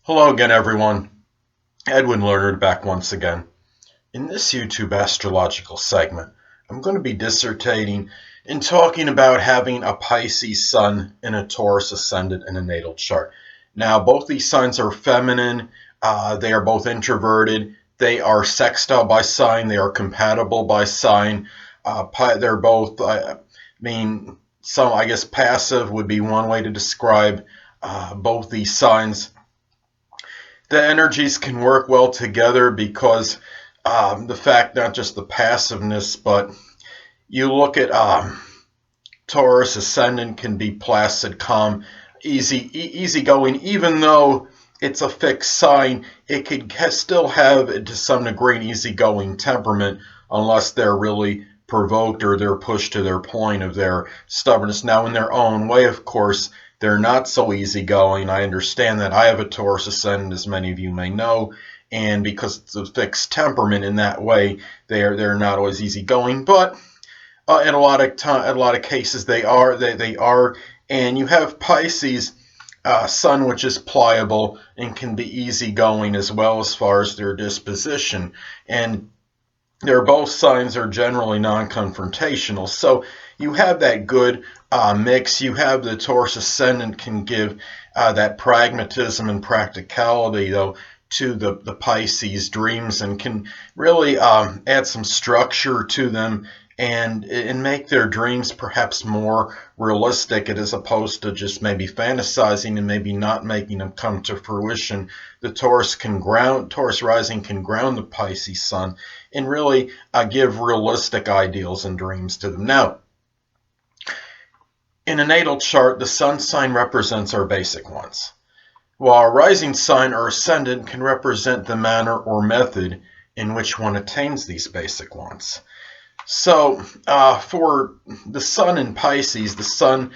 Hello again, everyone. Edwin Learnard back once again. In this YouTube astrological segment, I'm going to be dissertating and talking about having a Pisces Sun and a Taurus Ascendant in a natal chart. Now, both these signs are feminine. They are both introverted. They are sextile by sign. They are compatible by sign. They're both, I guess passive would be one way to describe both these signs. The energies can work well together because the fact, not just the passiveness, but you look at Taurus Ascendant can be placid, calm, easygoing, even though it's a fixed sign. It could still have, to some degree, an easygoing temperament unless they're really provoked or they're pushed to their point of their stubbornness. Now, in their own way, of course, they're not so easygoing. I understand that. I have a Taurus Ascendant, as many of you may know, and because it's a fixed temperament in that way, they're not always easygoing. But in a lot of cases, they are. They are. And you have Pisces Sun, which is pliable and can be easygoing as well as far as their disposition. And both signs are generally non-confrontational. So you have that good mix. You have the Taurus Ascendant can give that pragmatism and practicality, though, to the Pisces dreams, and can really add some structure to them and make their dreams perhaps more realistic, as opposed to just maybe fantasizing and maybe not making them come to fruition. The Taurus rising can ground the Pisces Sun and really give realistic ideals and dreams to them. Now, in a natal chart, the sun sign represents our basic wants, while a rising sign or ascendant can represent the manner or method in which one attains these basic wants. So for the sun in Pisces, the sun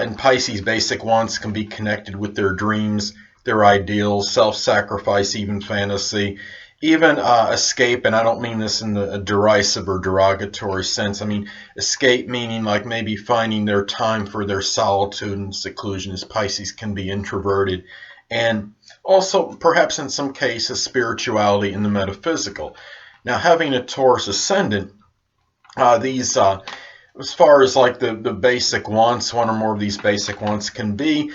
in Pisces basic wants can be connected with their dreams, their ideals, self-sacrifice, even fantasy, even escape. And I don't mean this in a derisive or derogatory sense. I mean escape meaning like maybe finding their time for their solitude and seclusion, as Pisces can be introverted. And also perhaps in some cases spirituality and the metaphysical. Now, having a Taurus Ascendant, as far as like the basic wants, one or more of these basic wants can be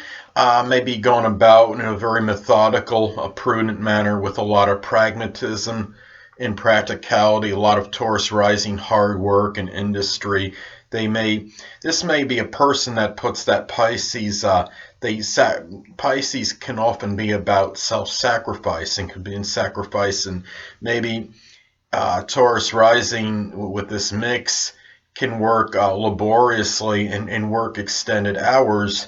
maybe going about in a very methodical, a prudent manner with a lot of pragmatism and practicality, a lot of Taurus rising hard work and industry. This may be a person that puts that Pisces, Pisces can often be about self-sacrifice and could be in sacrifice, and maybe Taurus rising with this mix can work laboriously and work extended hours.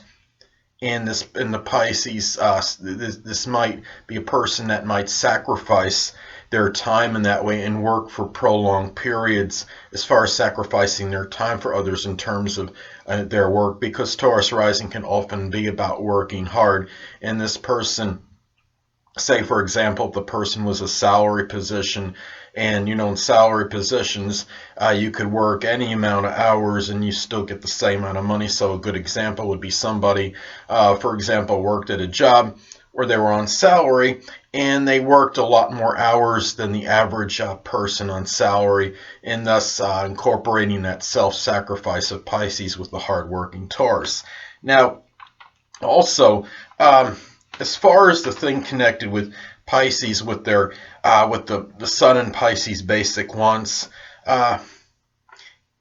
And the Pisces, this might be a person that might sacrifice their time in that way and work for prolonged periods, as far as sacrificing their time for others in terms of their work, because Taurus rising can often be about working hard. And this person, say for example, if the person was a salary position, and in salary positions you could work any amount of hours and you still get the same amount of money. So a good example would be somebody, for example, worked at a job where they were on salary and they worked a lot more hours than the average person on salary, and thus incorporating that self-sacrifice of Pisces with the hard-working Taurus. Now, also, as far as the thing connected with Pisces, with their with the sun and Pisces basic wants,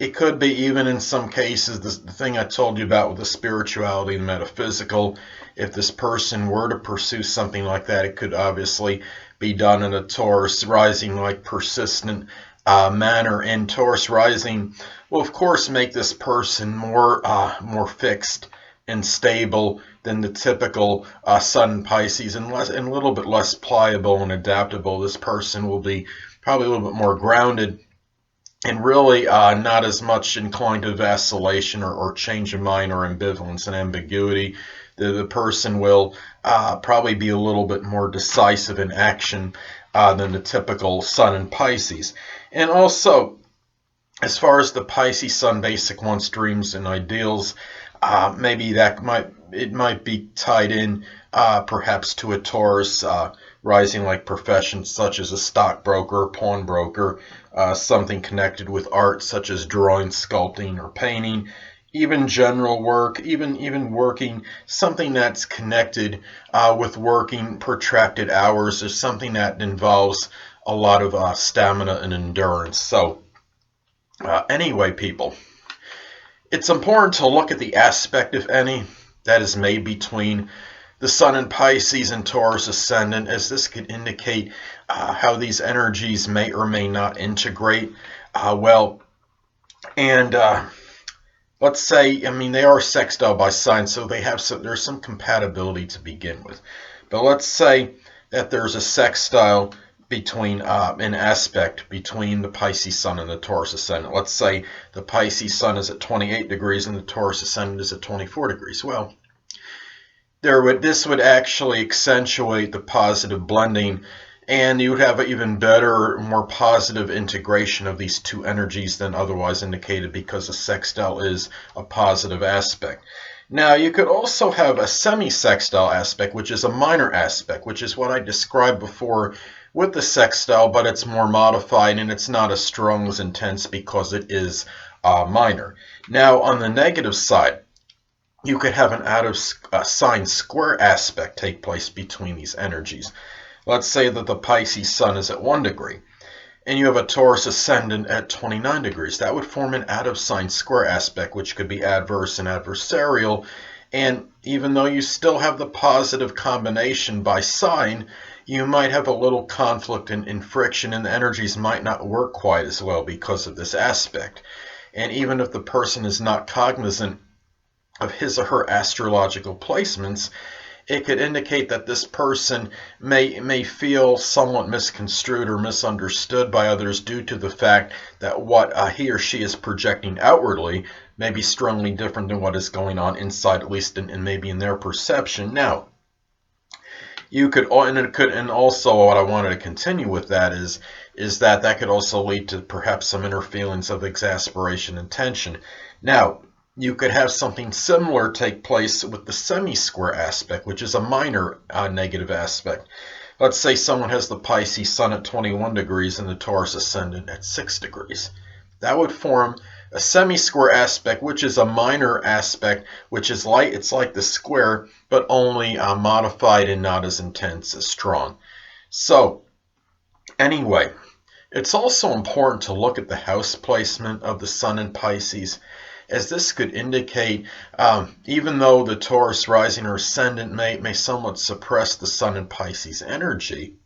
it could be even in some cases the thing I told you about with the spirituality and metaphysical. If this person were to pursue something like that, it could obviously be done in a Taurus rising like persistent manner. And Taurus rising will of course make this person more fixed and stable than the typical Sun Pisces, and a little bit less pliable and adaptable. This person will be probably a little bit more grounded and really not as much inclined to vacillation or change of mind or ambivalence and ambiguity. The person will probably be a little bit more decisive in action than the typical Sun in Pisces. And also, as far as the Pisces Sun basic wants, dreams, and ideals, maybe it might be tied in perhaps to a Taurus rising like professions such as a stockbroker, pawnbroker, something connected with art such as drawing, sculpting, or painting, even general work, even working, something that's connected with working protracted hours, or something that involves a lot of stamina and endurance. So anyway, people, it's important to look at the aspect, if any, that is made between the Sun in Pisces and Taurus Ascendant, as this could indicate how these energies may or may not integrate well. And let's say, I mean, they are sextile by sign, so there's some compatibility to begin with. But let's say that there's a sextile between an aspect between the Pisces Sun and the Taurus Ascendant. Let's say the Pisces Sun is at 28 degrees and the Taurus Ascendant is at 24 degrees. Well, this would actually accentuate the positive blending, and you would have an even better, more positive integration of these two energies than otherwise indicated, because a sextile is a positive aspect. Now, you could also have a semi-sextile aspect, which is a minor aspect, which is what I described before with the sextile, but it's more modified and it's not as strong as intense because it is minor. Now, on the negative side, you could have an out-of-sign square aspect take place between these energies. Let's say that the Pisces Sun is at 1 degree, and you have a Taurus Ascendant at 29 degrees. That would form an out-of-sign square aspect, which could be adverse and adversarial. And even though you still have the positive combination by sign, you might have a little conflict and friction, and the energies might not work quite as well because of this aspect. And even if the person is not cognizant of his or her astrological placements, it could indicate that this person may feel somewhat misconstrued or misunderstood by others due to the fact that what he or she is projecting outwardly may be strongly different than what is going on inside, at least maybe in their perception. Now, you could, and also what I wanted to continue with that is that could also lead to perhaps some inner feelings of exasperation and tension. Now, you could have something similar take place with the semi-square aspect, which is a minor negative aspect. Let's say someone has the Pisces Sun at 21 degrees and the Taurus Ascendant at 6 degrees. That would form a semi-square aspect, which is a minor aspect, which is it's like the square, but only modified and not as intense, as strong. So, anyway, it's also important to look at the house placement of the Sun in Pisces, as this could indicate, even though the Taurus rising or ascendant may somewhat suppress the Sun in Pisces energy,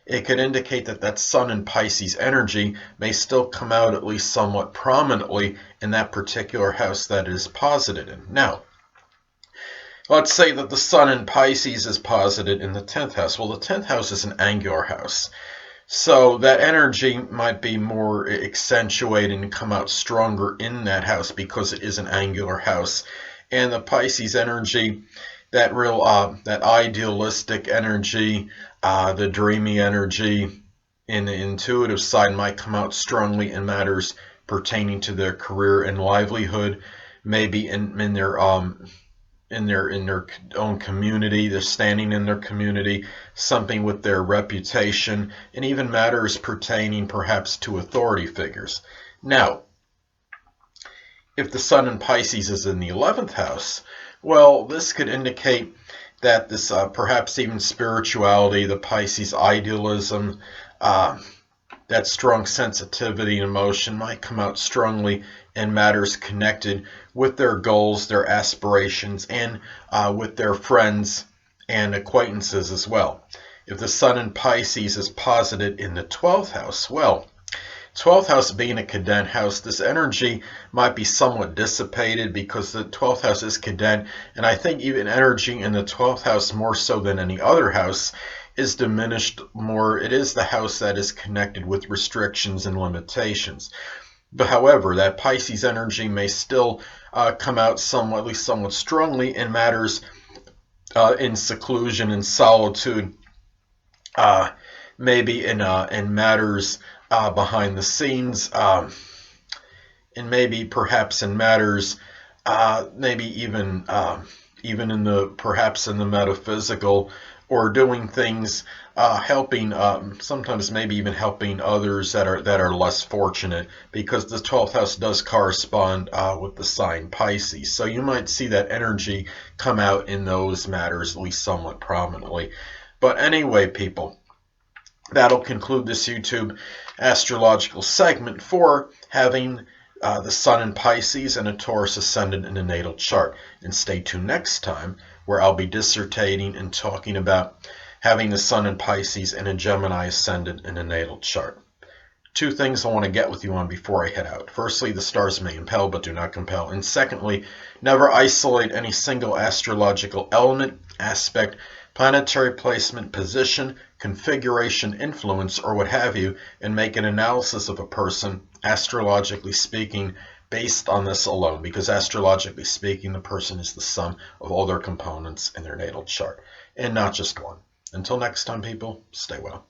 it could indicate that Sun in Pisces energy may still come out at least somewhat prominently in that particular house that it is posited in. Now, let's say that the Sun in Pisces is posited in the 10th house. Well, the 10th house is an angular house, so that energy might be more accentuated and come out stronger in that house because it is an angular house. And the Pisces energy, that real, that idealistic energy, the dreamy energy, and the intuitive side might come out strongly in matters pertaining to their career and livelihood, maybe in their own community, they're standing in their community, something with their reputation, and even matters pertaining perhaps to authority figures. Now, if the Sun in Pisces is in the 11th house, well, this could indicate that this perhaps even spirituality, the Pisces idealism, that strong sensitivity and emotion might come out strongly in matters connected with their goals, their aspirations, and with their friends and acquaintances as well. If the Sun in Pisces is posited in the 12th house, well, 12th house being a cadent house, this energy might be somewhat dissipated because the 12th house is cadent, and I think even energy in the 12th house, more so than any other house, is diminished more. It is the house that is connected with restrictions and limitations. But however, that Pisces energy may still come out somewhat, at least somewhat strongly in matters in seclusion and solitude, maybe in matters behind the scenes, and maybe perhaps in matters maybe even even in the perhaps in the metaphysical, or doing things, helping, sometimes maybe even helping others that are less fortunate, because the 12th house does correspond with the sign Pisces. So you might see that energy come out in those matters, at least somewhat prominently. But anyway, people, that'll conclude this YouTube astrological segment for having the Sun in Pisces and a Taurus Ascendant in a natal chart. And stay tuned next time, where I'll be dissertating and talking about having the Sun in Pisces and a Gemini Ascendant in a natal chart. Two things I want to get with you on before I head out. Firstly, the stars may impel but do not compel. And secondly, never isolate any single astrological element, aspect, planetary placement, position, configuration, influence, or what have you, and make an analysis of a person, astrologically speaking, based on this alone, because astrologically speaking, the person is the sum of all their components in their natal chart, and not just one. Until next time, people, stay well.